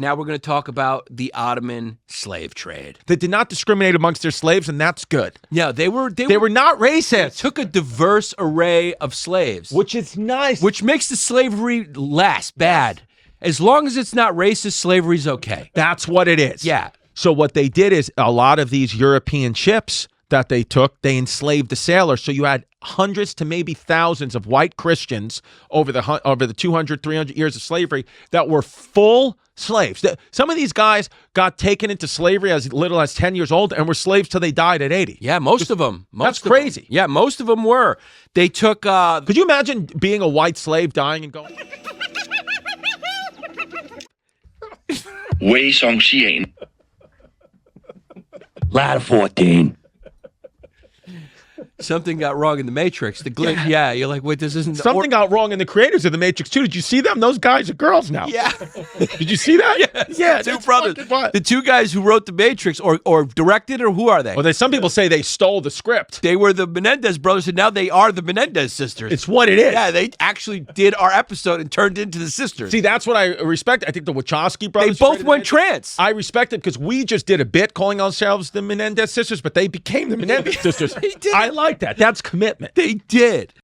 Now we're going to talk about the Ottoman slave trade. They did not discriminate amongst their slaves, and that's good. Yeah, they were not racist. Took a diverse array of slaves, which is nice. Which makes the slavery less bad. As long as it's not racist, slavery's okay. That's what it is. Yeah. So what they did is a lot of these European ships that they took, they enslaved the sailors. So you had hundreds to maybe thousands of white Christians over the 200, 300 years of slavery that were full slaves. Some of these guys got taken into slavery as little as 10 years old and were slaves till they died at 80. Yeah, most of them. That's crazy. Yeah, most of them were. They took... Could you imagine being a white slave dying and going... 威上私刑 Ladder 14. Something got wrong in the Matrix. Yeah, you're like, wait, this isn't... Something got wrong in the creators of the Matrix, too. Did you see them? Those guys are girls now. Yeah. Did you see that? Yes. Yeah. Two brothers. The two guys who wrote the Matrix or directed, or who are they? Well, some people say they stole the script. They were the Menendez brothers, and now they are the Menendez sisters. It's what it is. Yeah, they actually did our episode and turned into the sisters. See, that's what I respect. I think the Wachowski brothers... They both went trans. I respect it because we just did a bit calling ourselves the Menendez sisters, but they became the Menendez sisters. They did. I like that. That's commitment. They did.